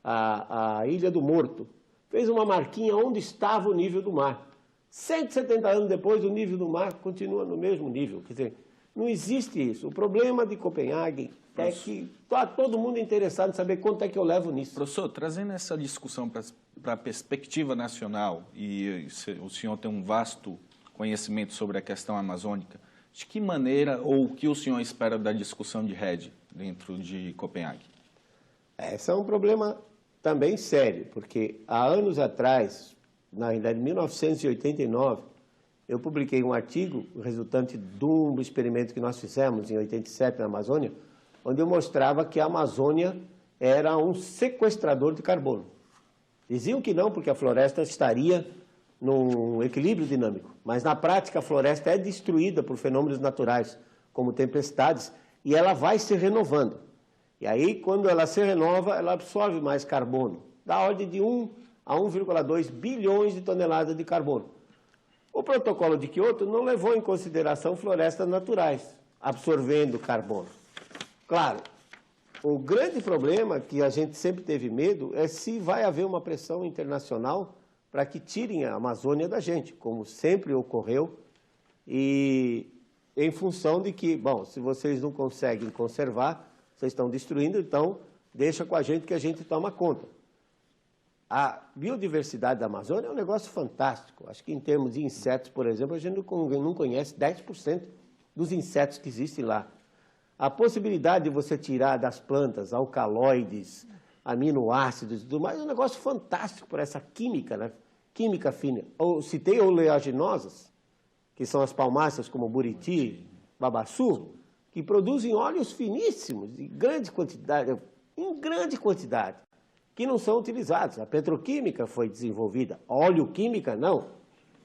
a Ilha do Morto. Fez uma marquinha onde estava o nível do mar. 170 anos depois, o nível do mar continua no mesmo nível. Quer dizer, não existe isso. O problema de Copenhague é que está todo mundo interessado em saber quanto é que eu levo nisso. Professor, trazendo essa discussão para a perspectiva nacional, e o senhor tem um vasto conhecimento sobre a questão amazônica, de que maneira ou o que o senhor espera da discussão de REDD dentro de Copenhague? Esse é um problema também sério, porque há anos atrás, na realidade, em 1989, eu publiquei um artigo resultante do experimento que nós fizemos em 87 na Amazônia, onde eu mostrava que a Amazônia era um sequestrador de carbono. Diziam que não, porque a floresta estaria num equilíbrio dinâmico, mas na prática a floresta é destruída por fenômenos naturais, como tempestades, e ela vai se renovando. E aí, quando ela se renova, ela absorve mais carbono, da ordem de 1 a 1,2 bilhões de toneladas de carbono. O protocolo de Kyoto não levou em consideração florestas naturais, absorvendo carbono. Claro, o grande problema que a gente sempre teve medo é se vai haver uma pressão internacional para que tirem a Amazônia da gente, como sempre ocorreu, e em função de que, bom, se vocês não conseguem conservar, vocês estão destruindo, então deixa com a gente que a gente toma conta. A biodiversidade da Amazônia é um negócio fantástico. Acho que em termos de insetos, por exemplo, a gente não conhece 10% dos insetos que existem lá. A possibilidade de você tirar das plantas alcaloides, aminoácidos e tudo mais é um negócio fantástico por essa química, né? Química fina. Eu citei oleaginosas, que são as palmáceas como buriti, babaçu, que produzem óleos finíssimos, em grande quantidade, que não são utilizados. A petroquímica foi desenvolvida, oleoquímica não.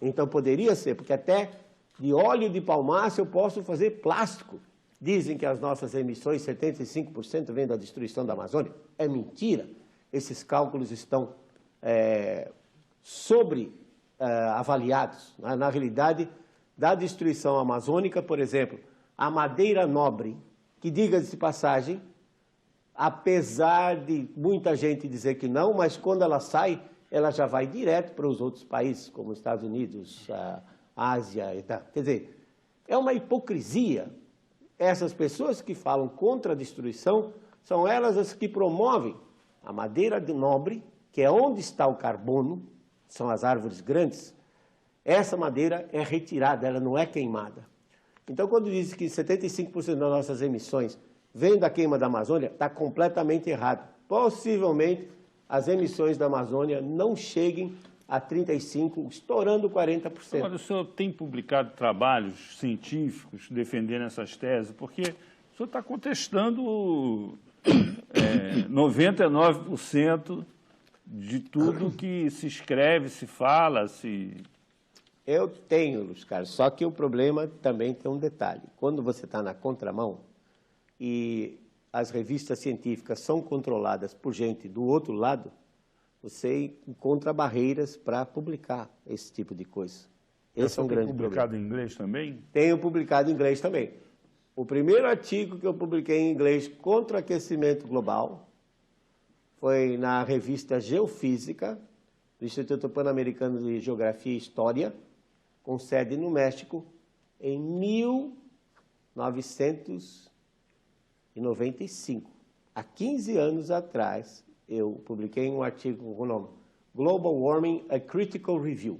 Então poderia ser, porque até de óleo de palmácea eu posso fazer plástico. Dizem que as nossas emissões, 75% vêm da destruição da Amazônia. É mentira. Esses cálculos estão avaliados. Na realidade, da destruição amazônica, por exemplo, a madeira nobre, que, diga-se de passagem, apesar de muita gente dizer que não, mas quando ela sai, ela já vai direto para os outros países, como os Estados Unidos, a Ásia e tal. Quer dizer, é uma hipocrisia. Essas pessoas que falam contra a destruição são elas as que promovem a madeira nobre, que é onde está o carbono, são as árvores grandes. Essa madeira é retirada, ela não é queimada. Então, quando diz que 75% das nossas emissões vêm da queima da Amazônia, está completamente errado. Possivelmente, as emissões da Amazônia não cheguem a 35%, estourando 40%. Agora, o senhor tem publicado trabalhos científicos defendendo essas teses, porque o senhor está contestando 99% de tudo que se escreve, se fala, se... Eu tenho, Luiz Carlos, só que o problema também tem um detalhe. Quando você está na contramão e as revistas científicas são controladas por gente do outro lado, você encontra barreiras para publicar esse tipo de coisa. Esse é um grande problema. Publicado em inglês também? Tenho publicado em inglês também. O primeiro artigo que eu publiquei em inglês contra o aquecimento global foi na revista Geofísica, do Instituto Pan-Americano de Geografia e História, com sede no México, em 1995. Há 15 anos atrás, eu publiquei um artigo com o nome Global Warming, a Critical Review,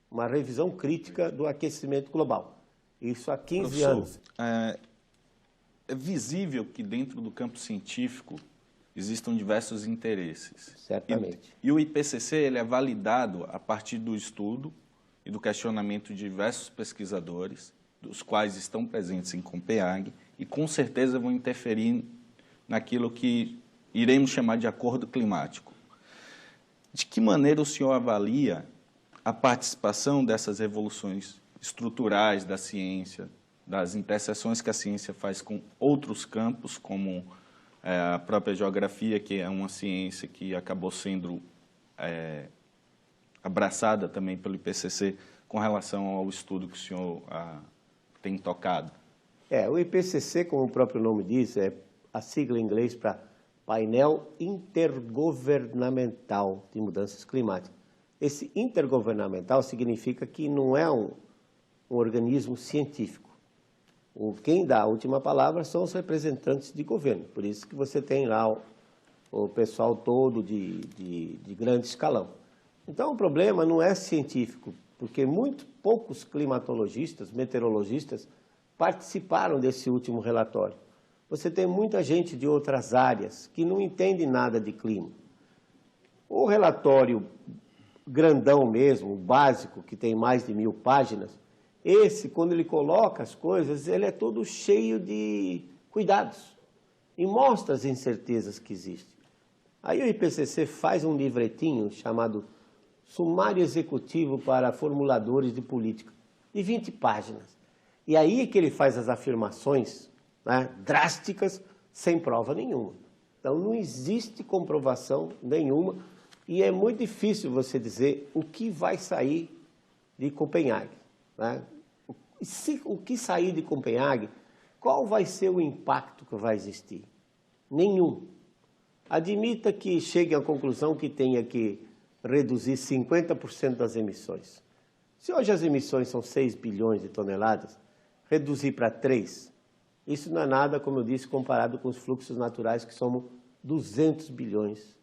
uma revisão crítica do aquecimento global. Isso há 15 anos. É visível que dentro do campo científico existam diversos interesses. Certamente. E o IPCC ele é validado a partir do estudo e do questionamento de diversos pesquisadores, dos quais estão presentes em Copenhague, e com certeza vão interferir naquilo que iremos chamar de acordo climático. De que maneira o senhor avalia a participação dessas revoluções estruturais da ciência, das interseções que a ciência faz com outros campos, como a própria geografia, que é uma ciência que acabou sendo abraçada também pelo IPCC, com relação ao estudo que o senhor tem tocado? O IPCC, como o próprio nome diz, é a sigla em inglês para Painel Intergovernamental de Mudanças Climáticas. Esse intergovernamental significa que não é um organismo científico. Quem dá a última palavra são os representantes de governo. Por isso que você tem lá o pessoal todo de grande escalão. Então, o problema não é científico, porque muito poucos climatologistas, meteorologistas, participaram desse último relatório. Você tem muita gente de outras áreas que não entende nada de clima. O relatório grandão mesmo, o básico, que tem mais de 1000 páginas, esse, quando ele coloca as coisas, ele é todo cheio de cuidados e mostra as incertezas que existem. Aí o IPCC faz um livretinho chamado sumário executivo para formuladores de política, de 20 páginas. E aí é que ele faz as afirmações, né, drásticas, sem prova nenhuma. Então, não existe comprovação nenhuma e é muito difícil você dizer o que vai sair de Copenhague, né? O que sair de Copenhague, qual vai ser o impacto que vai existir? Nenhum. Admita que chegue à conclusão que tenha que reduzir 50% das emissões. Se hoje as emissões são 6 bilhões de toneladas, reduzir para 3, isso não é nada, como eu disse, comparado com os fluxos naturais, que somos 200 bilhões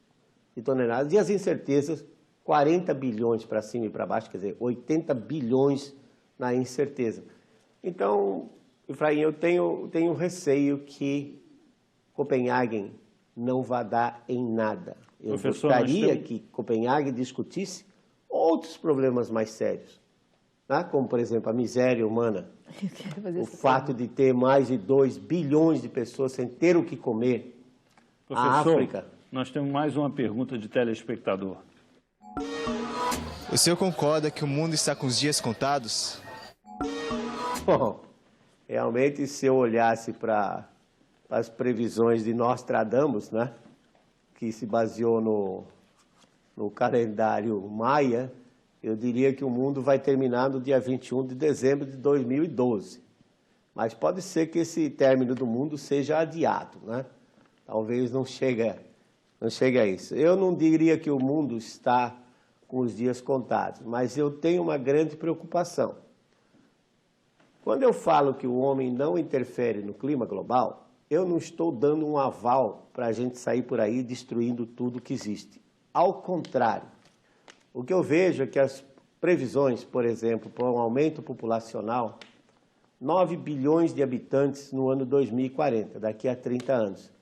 de toneladas. E as incertezas, 40 bilhões para cima e para baixo, quer dizer, 80 bilhões na incerteza. Então, Efraim, eu tenho receio que Copenhague não vai dar em nada. Eu gostaria que Copenhague discutisse outros problemas mais sérios, né? Como, por exemplo, a miséria humana, o fato de ter mais de 2 bilhões de pessoas sem ter o que comer. Professor, a África. Nós temos mais uma pergunta de telespectador. O senhor concorda que o mundo está com os dias contados? Bom, realmente, se eu olhasse para as previsões de Nostradamus, né, que se baseou no calendário maia, eu diria que o mundo vai terminar no dia 21 de dezembro de 2012. Mas pode ser que esse término do mundo seja adiado, né? Talvez não chegue a isso. Eu não diria que o mundo está com os dias contados, mas eu tenho uma grande preocupação. Quando eu falo que o homem não interfere no clima global, eu não estou dando um aval para a gente sair por aí destruindo tudo que existe. Ao contrário, o que eu vejo é que as previsões, por exemplo, para um aumento populacional, 9 bilhões de habitantes no ano 2040, daqui a 30 anos.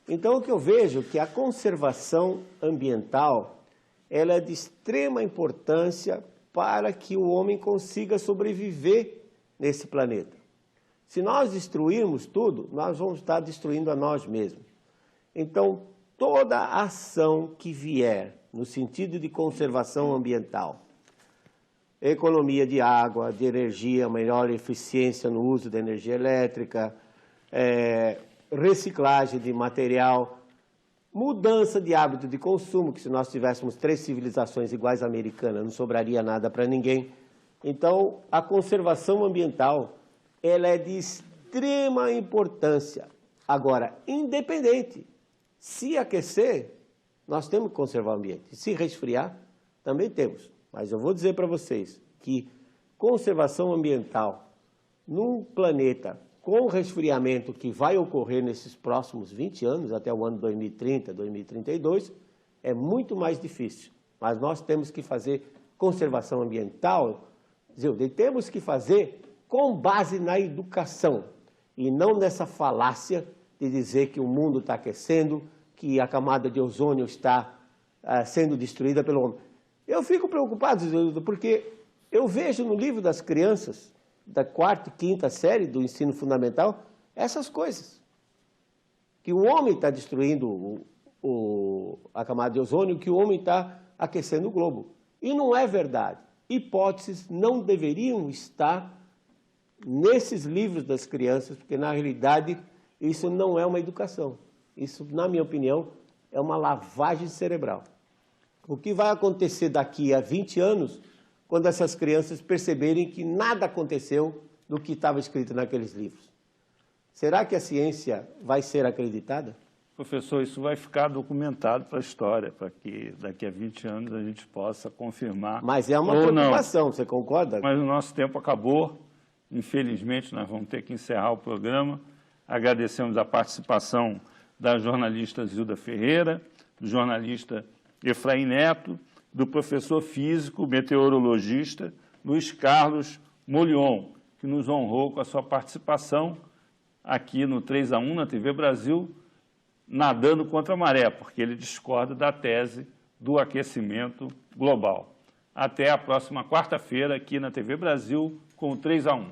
Então, o que eu vejo é que a conservação ambiental ela é de extrema importância para que o homem consiga sobreviver nesse planeta. Se nós destruirmos tudo, nós vamos estar destruindo a nós mesmos. Então, toda ação que vier no sentido de conservação ambiental, economia de água, de energia, melhor eficiência no uso da energia elétrica, reciclagem de material, mudança de hábito de consumo, que se nós tivéssemos 3 civilizações iguais à americana, não sobraria nada para ninguém. Então, a conservação ambiental ela é de extrema importância. Agora, independente, se aquecer, nós temos que conservar o ambiente. Se resfriar, também temos. Mas eu vou dizer para vocês que conservação ambiental num planeta com o resfriamento que vai ocorrer nesses próximos 20 anos, até o ano 2030, 2032, é muito mais difícil. Mas nós temos que fazer conservação ambiental, temos que fazer com base na educação e não nessa falácia de dizer que o mundo está aquecendo, que a camada de ozônio está sendo destruída pelo homem. Eu fico preocupado, porque eu vejo no livro das crianças, da 4ª e 5ª série do ensino fundamental, essas coisas. Que o homem está destruindo a camada de ozônio, que o homem está aquecendo o globo. E não é verdade. Hipóteses não deveriam estar nesses livros das crianças, porque, na realidade, isso não é uma educação. Isso, na minha opinião, é uma lavagem cerebral. O que vai acontecer daqui a 20 anos, quando essas crianças perceberem que nada aconteceu do que estava escrito naqueles livros? Será que a ciência vai ser acreditada? Professor, isso vai ficar documentado para a história, para que daqui a 20 anos a gente possa confirmar. Mas é uma preocupação, você concorda? Mas o nosso tempo acabou. Infelizmente, nós vamos ter que encerrar o programa. Agradecemos a participação da jornalista Zilda Ferreira, do jornalista Efraim Neto, do professor físico, meteorologista Luiz Carlos Molion, que nos honrou com a sua participação aqui no 3-1 na TV Brasil, nadando contra a maré, porque ele discorda da tese do aquecimento global. Até a próxima quarta-feira aqui na TV Brasil com o 3-1.